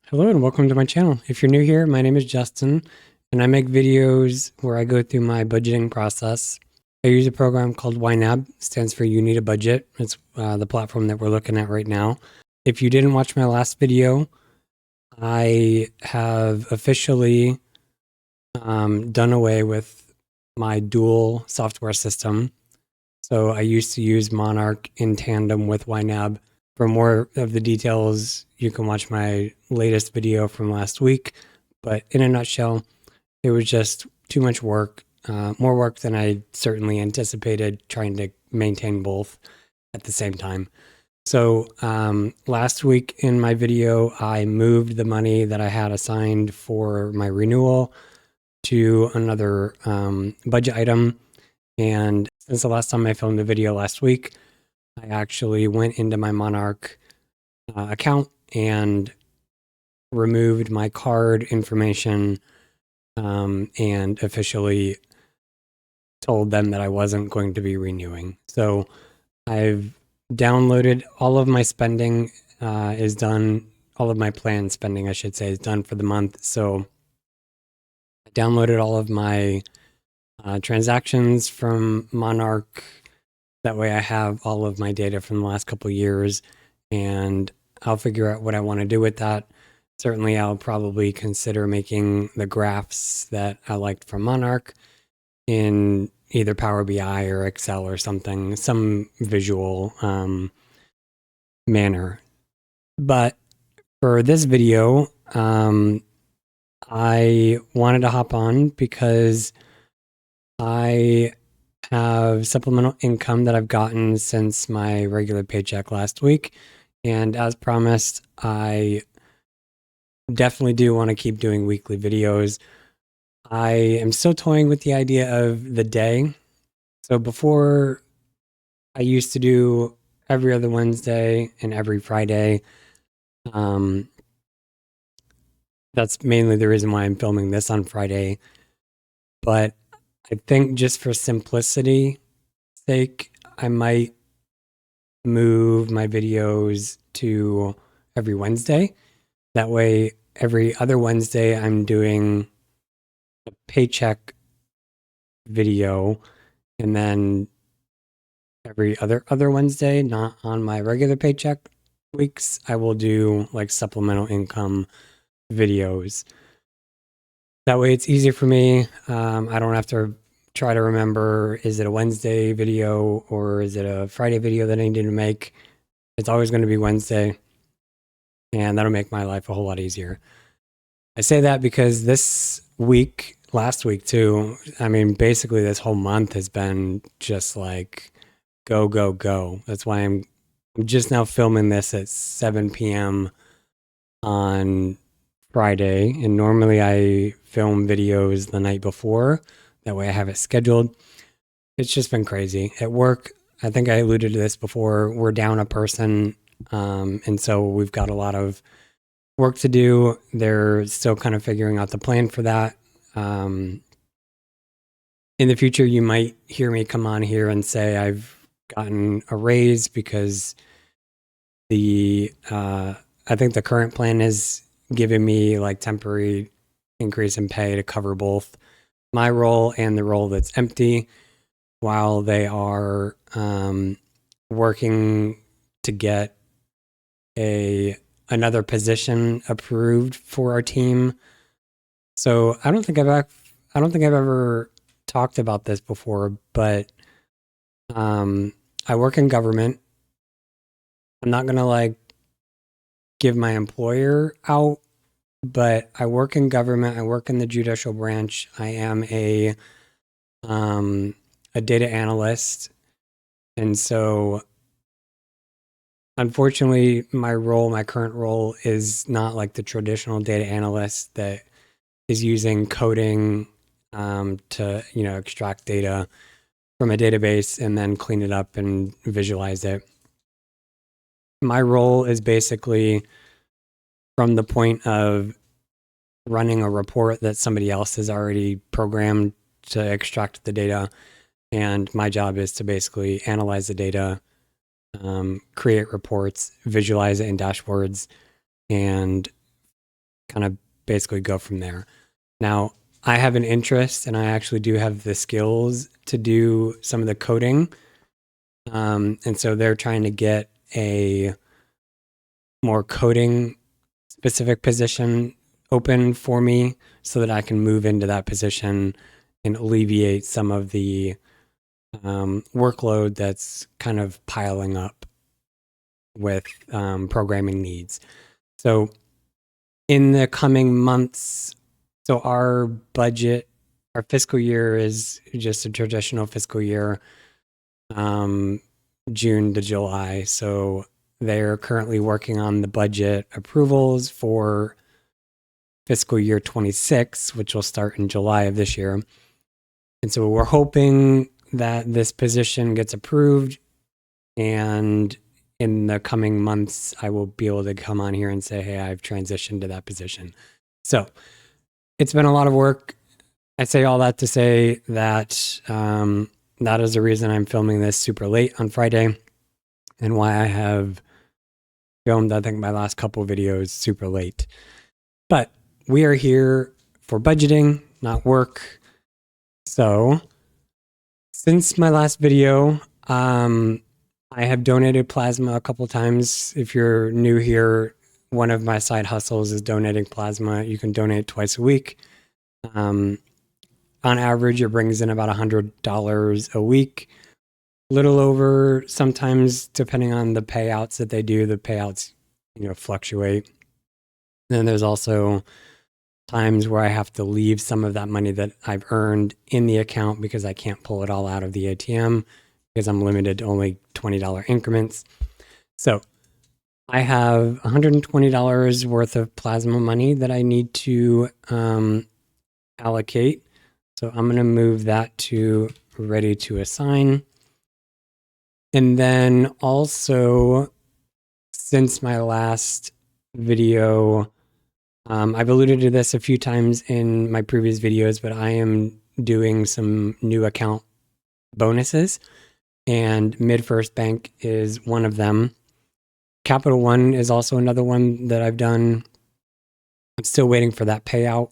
Hello and welcome to my channel. If you're new here, my name is Justin and I make videos where I go through my budgeting process. I use a program called YNAB, stands for You Need a Budget. It's the platform that we're looking at right now. If you didn't watch my last video, I have officially done away with my dual software system. So I used to use Monarch in tandem with YNAB. For more of the details, you can watch my latest video from last week. But in a nutshell, it was just too much work, more work than I certainly anticipated, trying to maintain both at the same time. So last week in my video, I moved the money that I had assigned for my renewal to another budget item. And since the last time I filmed a video last week, I actually went into my Monarch account and removed my card information and officially told them that I wasn't going to be renewing. So I've downloaded all of my spending is done. All of my planned spending, I should say, is done for the month. So I downloaded all of my transactions from Monarch. That way I have all of my data from the last couple of years and I'll figure out what I want to do with that. Certainly I'll probably consider making the graphs that I liked from Monarch in either Power BI or Excel or something, some visual manner. But for this video, I wanted to hop on because I have supplemental income that I've gotten since my regular paycheck last week. And as promised, I definitely do want to keep doing weekly videos. I am still toying with the idea of the day. So before, I used to do every other Wednesday and every Friday. That's mainly the reason why I'm filming this on Friday. But I think just for simplicity's sake, I might move my videos to every Wednesday. That way, every other Wednesday, I'm doing a paycheck video, and then every other Wednesday, not on my regular paycheck weeks, I will do like supplemental income videos. That way, it's easier for me. I don't have to try to remember, is it a Wednesday video or is it a Friday video that I need to make? It's always going to be Wednesday, and that'll make my life a whole lot easier. I say that because this week, last week too, I mean, basically this whole month has been just like go, go, go. That's why I'm just now filming this at 7 p.m. on Friday. And normally I film videos the night before. That way I have it scheduled. It's just been crazy. At work, I think I alluded to this before, we're down a person. And so we've got a lot of work to do. They're still kind of figuring out the plan for that. In the future, you might hear me come on here and say I've gotten a raise because I think the current plan is giving me like temporary increase in pay to cover both my role and the role that's empty while they are working to get another position approved for our team. So I don't think I've ever talked about this before, but I work in government. I'm not gonna like give my employer out, but I work in government. I work in the judicial branch. I am a data analyst, and so unfortunately, my current role is not like the traditional data analyst that is using coding to extract data from a database and then clean it up and visualize it. My role is basically from the point of running a report that somebody else has already programmed to extract the data, and my job is to basically analyze the data, create reports, visualize it in dashboards, and kind of basically go from there. Now, I have an interest and I actually do have the skills to do some of the coding. And so they're trying to get a more coding specific position open for me so that I can move into that position and alleviate some of the workload that's kind of piling up with programming needs. So in the coming months, so our budget, our fiscal year is just a traditional fiscal year, June to July. So they're currently working on the budget approvals for fiscal year 26, which will start in July of this year. And so we're hoping that this position gets approved, and in the coming months, I will be able to come on here and say, hey, I've transitioned to that position. So it's been a lot of work. I say all that to say that that is the reason I'm filming this super late on Friday, and why I have filmed, I think, my last couple videos super late. But we are here for budgeting, not work. So since my last video, I have donated plasma a couple times. If you're new here, one of my side hustles is donating plasma. You can donate twice a week. On average, it brings in about $100 a week. Little over sometimes, depending on the payouts that they do. The payouts, fluctuate. And then there's also times where I have to leave some of that money that I've earned in the account because I can't pull it all out of the ATM because I'm limited to only $20 increments. So I have $120 worth of plasma money that I need to allocate. So I'm going to move that to ready to assign. And then also, since my last video, I've alluded to this a few times in my previous videos, but I am doing some new account bonuses, and MidFirst Bank is one of them. Capital One is also another one that I've done. I'm still waiting for that payout.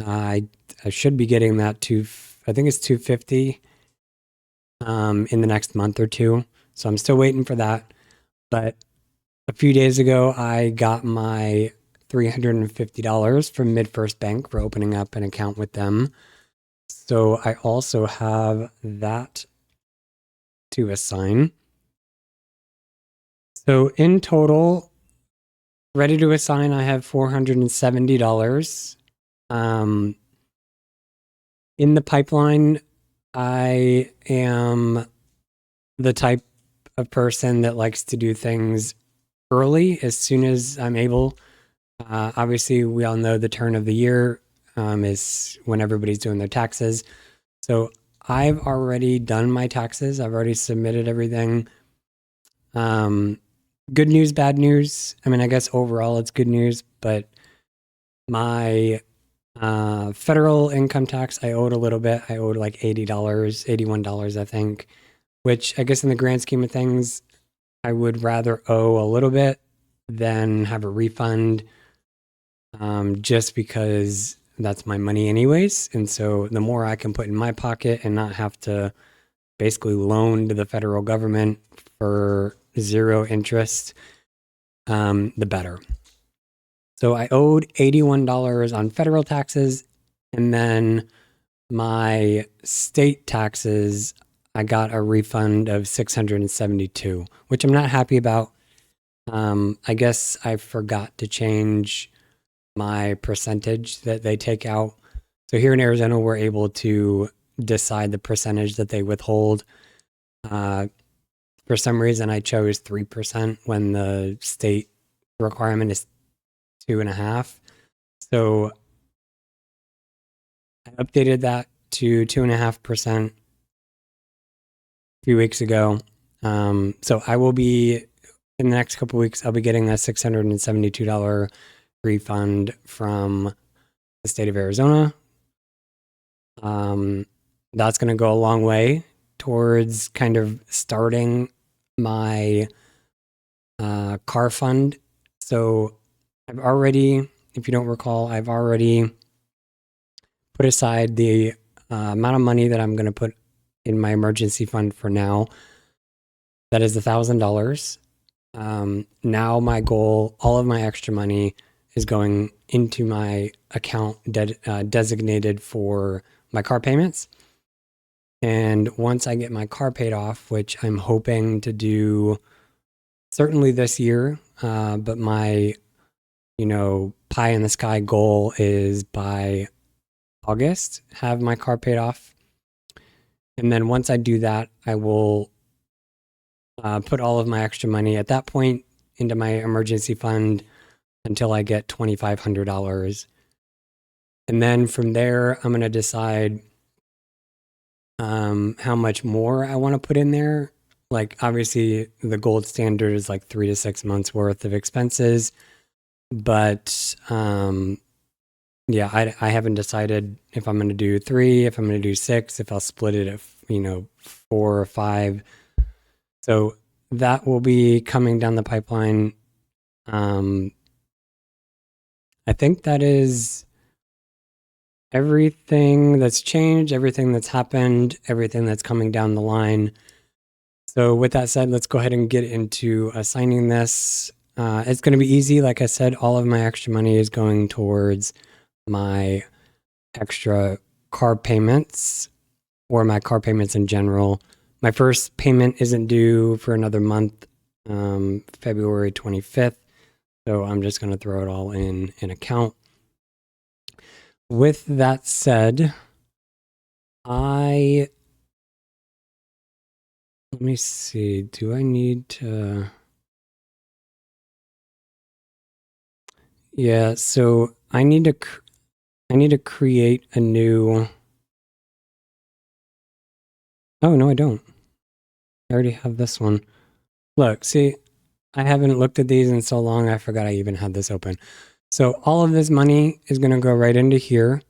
I should be getting that to, I think it's $250 in the next month or two. So I'm still waiting for that. But a few days ago, I got my $350 from MidFirst Bank for opening up an account with them. So I also have that to assign. So in total, ready to assign, I have $470. In the pipeline, I am the type of person that likes to do things early as soon as I'm able. Obviously, we all know the turn of the year is when everybody's doing their taxes. So I've already done my taxes. I've already submitted everything. Good news, bad news. I mean, I guess overall it's good news, but my federal income tax, I owed a little bit. I owed like $80, $81, I think, which I guess in the grand scheme of things, I would rather owe a little bit than have a refund, just because that's my money anyways. And so the more I can put in my pocket and not have to basically loan to the federal government for zero interest, the better. So I owed $81 on federal taxes, and then my state taxes, I got a refund of $672, which I'm not happy about. I guess I forgot to change my percentage that they take out. So here in Arizona, we're able to decide the percentage that they withhold. For some reason, I chose 3% when the state requirement is 2.5%. So I updated that to 2.5% a few weeks ago. So I will be, in the next couple of weeks, I'll be getting a $672 refund from the state of Arizona. That's going to go a long way towards kind of starting my car fund. So I've already if you don't recall, I've already put aside the amount of money that I'm going to put in my emergency fund for now. That is $1,000. Now my goal, all of my extra money is going into my account designated for my car payments. And once I get my car paid off, which I'm hoping to do certainly this year, but my, pie in the sky goal is by August, have my car paid off. And then once I do that, I will put all of my extra money at that point into my emergency fund until I get $2,500. And then from there, I'm going to decide how much more I want to put in there. Like, obviously, the gold standard is like 3 to 6 months worth of expenses. But yeah, I haven't decided if I'm going to do 3, if I'm going to do 6, if I'll split it at 4 or 5. So that will be coming down the pipeline. I think that is everything that's changed, everything that's happened, everything that's coming down the line. So with that said, let's go ahead and get into assigning this. It's going to be easy. Like I said, all of my extra money is going towards my extra car payments or my car payments in general. My first payment isn't due for another month, February 25th. So I'm just going to throw it all in an account. With that said, let me see, do I need to? Yeah, so I need to create a new. Oh, no, I don't. I already have this one. Look, see, I haven't looked at these in so long, I forgot I even had this open. So all of this money is going to go right into here.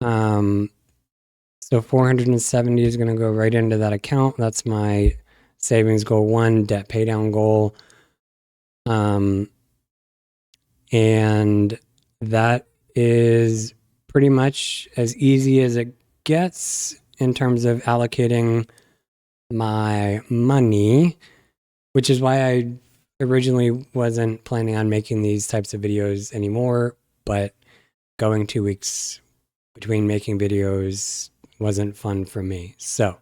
So 470 is going to go right into that account. That's my savings goal 1, debt pay down goal. And that is pretty much as easy as it gets in terms of allocating my money, which is why I originally wasn't planning on making these types of videos anymore, but going 2 weeks between making videos wasn't fun for me. So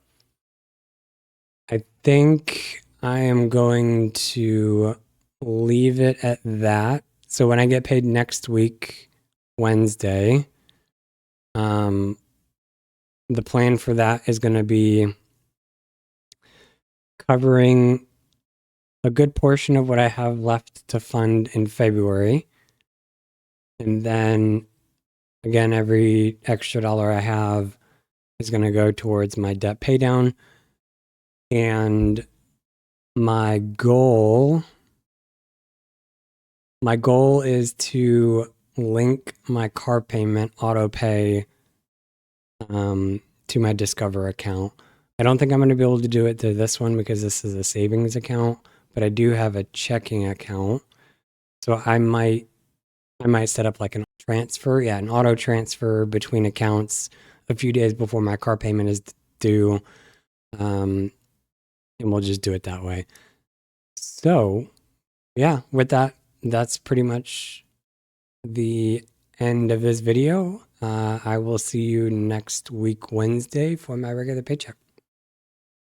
I think I am going to leave it at that. So when I get paid next week, Wednesday, the plan for that is going to be covering a good portion of what I have left to fund in February. And then again, every extra dollar I have is going to go towards my debt pay down. And my goal is to link my car payment auto pay to my Discover account. I don't think I'm going to be able to do it to this one because this is a savings account, but I do have a checking account. So I might set up like an transfer, an auto transfer between accounts a few days before my car payment is due. And we'll just do it that way. So yeah, with that, that's pretty much the end of this video. I will see you next week, Wednesday, for my regular paycheck.